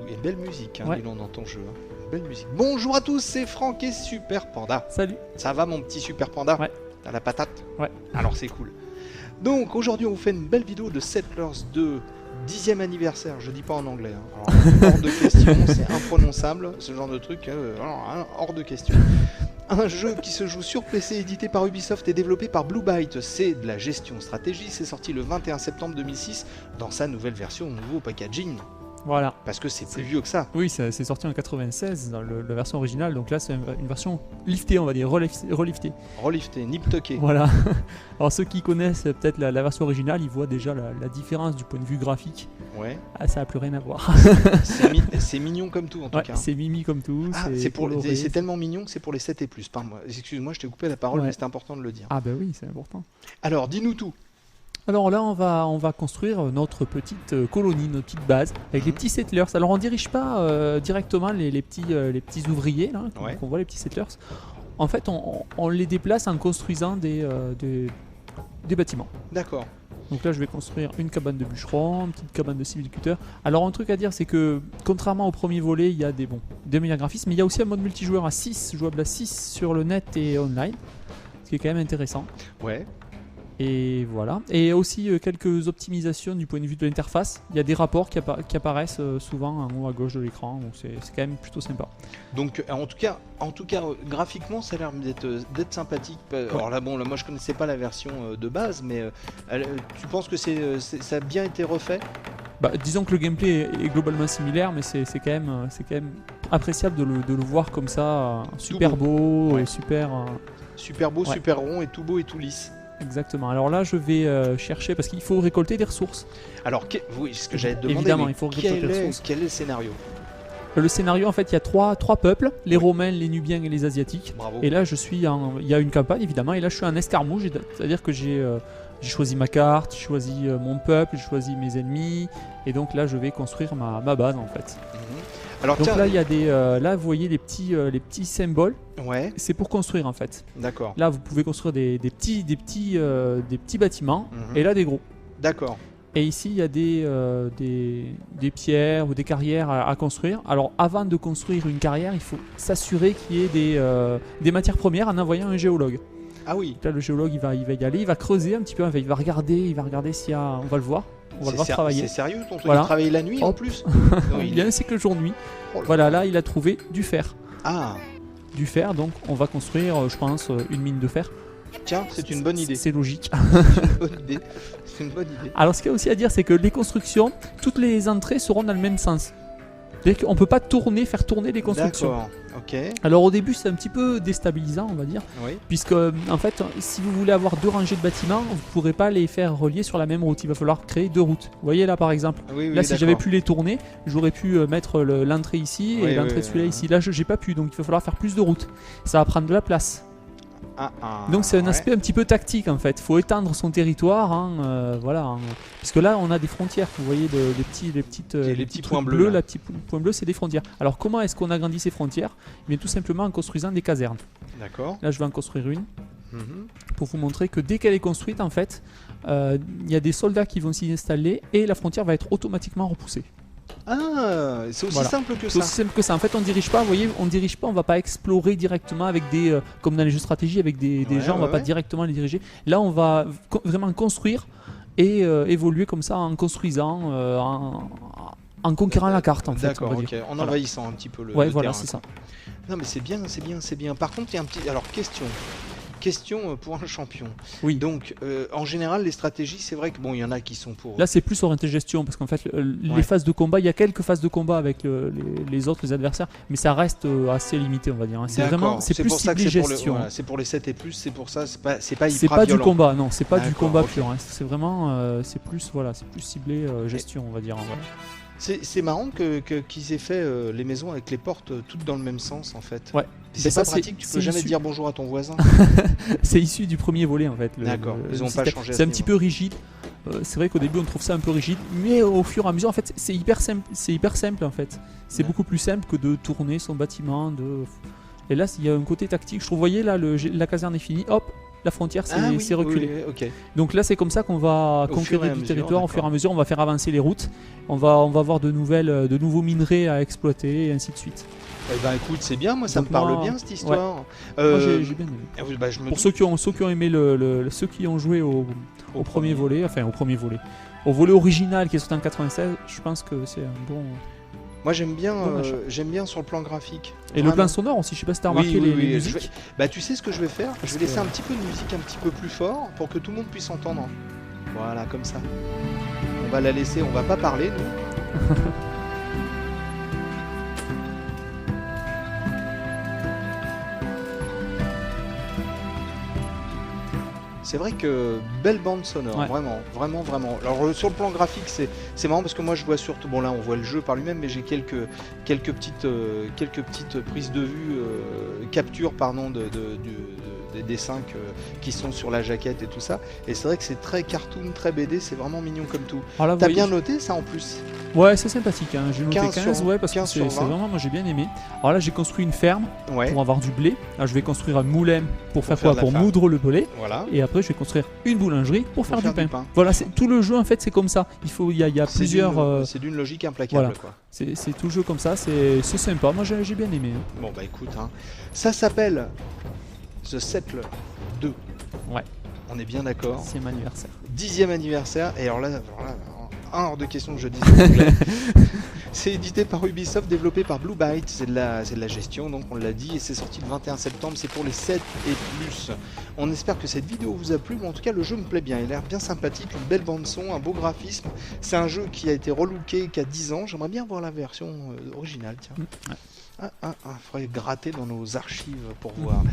Et belle musique, hein, Ouais. dis donc, dans ton jeu. Hein. Belle musique. Bonjour à tous, c'est Franck et Super Panda. Salut. Ça va mon petit Super Panda? Ouais. T'as la patate? Ouais. Alors c'est cool. Donc aujourd'hui on vous fait une belle vidéo de Settlers 2 10e anniversaire, je dis pas en anglais. Hein. Alors, hors de question, c'est imprononçable, ce genre de truc, hors de question. Un jeu qui se joue sur PC, édité par Ubisoft et développé par Blue Byte. C'est de la gestion stratégie, c'est sorti le 21 septembre 2006 dans sa nouvelle version, nouveau packaging. Voilà. Parce que c'est plus vieux que ça. Oui, c'est sorti en 96 dans la version originale, donc là c'est une version liftée, on va dire, reliftée. Relifté, nip-tucké. Voilà. Alors ceux qui connaissent peut-être la version originale, ils voient déjà la différence du point de vue graphique. Ouais. Ah, ça n'a plus rien à voir. C'est mignon comme tout en tout Ouais, cas. c'est mimi comme tout. Ah, c'est tellement mignon que c'est pour les 7 et plus. Pardon, excuse-moi, je t'ai coupé la parole, Ouais. mais c'était important de le dire. Ah bah oui, c'est important. Alors, dis-nous tout. Alors là, on va construire notre petite colonie, notre petite base, avec les petits settlers. Alors on dirige pas directement les petits ouvriers, là, Ouais. qu'on voit les petits settlers. En fait, on les déplace en construisant des bâtiments. D'accord. Donc là, je vais construire une cabane de bûcheron, une petite cabane de sylviculteur. Alors un truc à dire, c'est que contrairement au premier volet, il y a des meilleurs graphismes, mais il y a aussi un mode multijoueur à 6, jouable à 6 sur le net et online, ce qui est quand même intéressant. Ouais. Et voilà. Et aussi quelques optimisations du point de vue de l'interface. Il y a des rapports qui apparaissent souvent en haut à gauche de l'écran, donc c'est quand même plutôt sympa. Donc, en tout cas, graphiquement, ça a l'air d'être sympathique. Alors là, bon, là, moi, je connaissais pas la version de base, mais tu penses que ça a bien été refait? Bah, disons que le gameplay est globalement similaire, mais c'est quand même appréciable de le voir comme ça, super beau Ouais. et super. Super beau, Ouais. super rond et tout beau et tout lisse. Exactement. Alors là, je vais chercher parce qu'il faut récolter des ressources. Alors, oui, ce que j'allais te demander, Évidemment, mais il faut récolter des ressources. quel est le scénario? Le scénario, en fait, il y a trois peuples, les Romains, les Nubiens et les Asiatiques. Bravo. Et là, il y a une campagne, évidemment, et là, je suis en escarmouche, c'est-à-dire que j'ai choisi ma carte, j'ai choisi mon peuple, j'ai choisi mes ennemis, et donc là, je vais construire ma base, en fait. Mhm. Alors, Donc tiens, là, il y a là, vous voyez les petits symboles, ouais, c'est pour construire, en fait. d'accord. Là, vous pouvez construire des petits bâtiments, Mhm. et là, des gros. D'accord. Et ici, il y a des pierres ou des carrières à construire. Alors, avant de construire une carrière, il faut s'assurer qu'il y ait des matières premières en envoyant un géologue. Ah oui. Là, le géologue, il va y aller, il va creuser un petit peu, il va regarder s'il y a... On va le voir, travailler. C'est sérieux ton truc? Voilà. Il travaille la nuit en Hop. plus? Il y a un cycle jour-nuit. Oh là. Voilà, là, il a trouvé du fer. Ah, Du fer, donc on va construire, je pense, une mine de fer. tiens, c'est une bonne idée. C'est logique. C'est une bonne idée. C'est une bonne idée. Alors, ce qu'il y a aussi à dire, c'est que les constructions, toutes les entrées seront dans le même sens. C'est-à-dire qu'on ne peut pas faire tourner les constructions. D'accord. Ok. Alors au début c'est un petit peu déstabilisant on va dire, Oui. puisque en fait si vous voulez avoir 2 rangées de bâtiments, vous ne pourrez pas les faire relier sur la même route, il va falloir créer 2 routes. Vous voyez là par exemple, Oui, là si d'accord. j'avais pu les tourner, j'aurais pu mettre l'entrée ici Oui, et l'entrée oui, de celui-là oui. ici. Là j'ai pas pu, donc il va falloir faire plus de routes. Ça va prendre de la place. Donc c'est un ouais. aspect un petit peu tactique en fait. Il faut étendre son territoire, voilà, puisque là on a des frontières. Vous voyez les petits points trucs bleus, là. les petits points bleus, c'est des frontières. Alors comment est-ce qu'on agrandit ces frontières? Eh bien tout simplement en construisant des casernes. D'accord. Là je vais en construire une Mhm. pour vous montrer que dès qu'elle est construite en fait, il y a des soldats qui vont s'y installer et la frontière va être automatiquement repoussée. Ah, c'est aussi Voilà. simple que C'est ça. aussi simple que ça. En fait, on dirige pas. Vous voyez, on dirige pas. On va pas explorer directement avec comme dans les jeux stratégie avec des Ouais, gens. On va ouais, pas ouais. directement les diriger. Là, on va vraiment construire et évoluer comme ça en construisant, en conquérant la carte en fait. D'accord, On va ok. dire. En Voilà. envahissant un petit peu le Ouais, le voilà, terrain, c'est quoi. ça. Non, mais c'est bien, c'est bien, c'est bien. Par contre, il y a un petit. Alors, question pour un champion. Oui. Donc, en général, les stratégies, c'est vrai que bon, il y en a qui sont pour. Là, c'est plus orienté gestion parce qu'en fait, les Ouais. phases de combat, il y a quelques phases de combat avec les autres, les adversaires, mais ça reste assez limité, on va dire. C'est D'accord. vraiment, c'est plus pour ça que ciblé c'est pour gestion. voilà, c'est pour les 7 et plus, c'est pour ça, c'est pas C'est hyper pas du violent. combat, non, c'est pas du D'accord, combat ok. pur. C'est vraiment, c'est plus ciblé gestion, on va dire. Voilà. C'est marrant qu'ils aient fait les maisons avec les portes toutes dans le même sens en fait. Ouais. C'est Ça, pas pratique, tu c'est peux jamais issu- dire bonjour à ton voisin. C'est issu du premier volet en fait. D'accord, ils ont pas système. changé à C'est ce un petit niveau. peu rigide. C'est vrai qu'au début on trouve ça un peu rigide, mais au fur et à mesure en fait c'est hyper simple. C'est hyper simple en fait. C'est Ouais. beaucoup plus simple que de tourner son bâtiment, Et là, il y a un côté tactique. Je trouve, vous voyez, là, la caserne est finie, hop, la frontière c'est reculé. Oui, ok. Donc là, c'est comme ça qu'on va Au fur et conquérir à du mesure, territoire au d'accord. fur et à mesure. On va faire avancer les routes. On va avoir de nouveaux minerais à exploiter et ainsi de suite. Eh ben écoute, c'est bien, moi ça Donc me parle moi, bien cette histoire. Moi, j'ai bien aimé. Bah, je me Pour doute. ceux qui ont aimé ceux qui ont joué au premier volet, au volet original qui est sorti en 96, je pense que c'est un bon. Moi j'aime bien, Bon achat. j'aime bien sur le plan graphique. Et le plan sonore aussi, je sais pas si t'as remarqué les musiques. Bah tu sais ce que je vais faire? Je vais que- laisser un petit peu de musique un petit peu plus fort pour que tout le monde puisse entendre. Voilà, comme ça. On va la laisser, on va pas parler nous. C'est vrai que belle bande sonore, Ouais. vraiment, vraiment, vraiment. Alors sur le plan graphique, c'est marrant parce que moi je vois surtout, bon là on voit le jeu par lui-même, mais j'ai quelques petites prises de vue, captures pardon des dessins qui sont sur la jaquette et tout ça. Et c'est vrai que c'est très cartoon, très BD, c'est vraiment mignon comme tout. Alors là, vous T'as voyez, bien noté ça en plus? ouais, c'est sympathique. Hein. J'ai noté 15 15, sur- ouais, parce que 15 c'est sur 20. vraiment, moi j'ai bien aimé. Alors là, j'ai construit une ferme Ouais, pour avoir du blé. Là, je vais construire un moulin pour faire faire quoi? de la Pour farine. moudre le blé. voilà. Et après, je vais construire une boulangerie pour faire du pain. Voilà, c'est tout le jeu en fait, c'est comme ça. Il y a C'est plusieurs. c'est d'une logique implacable voilà. quoi. C'est tout le jeu comme ça. C'est sympa. Moi, j'ai bien aimé. Hein. Bon bah écoute, hein. Ça s'appelle The Settler 2. Ouais. On est bien d'accord. C'est mon anniversaire. 10e anniversaire, et alors là, hors de question que je dise en anglais. C'est édité par Ubisoft, développé par Blue Byte, c'est de la gestion, donc on l'a dit, et c'est sorti le 21 septembre, c'est pour les 7 et plus. On espère que cette vidéo vous a plu, mais en tout cas le jeu me plaît bien, il a l'air bien sympathique, une belle bande son, un beau graphisme. C'est un jeu qui a été relooké qui a 10 ans, j'aimerais bien voir la version originale, tiens. Faudrait gratter dans nos archives pour voir.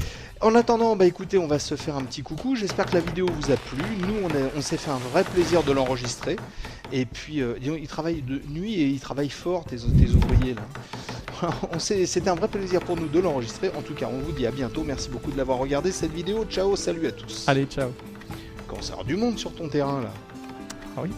En attendant, bah écoutez, on va se faire un petit coucou. J'espère que la vidéo vous a plu. Nous, on s'est fait un vrai plaisir de l'enregistrer. Et puis, disons, ils travaillent de nuit et ils travaillent fort, tes ouvriers là. C'était un vrai plaisir pour nous de l'enregistrer. En tout cas, on vous dit à bientôt. Merci beaucoup de l'avoir regardé cette vidéo. Ciao, salut à tous. Allez, ciao. Cancer du monde sur ton terrain là. Ah oui.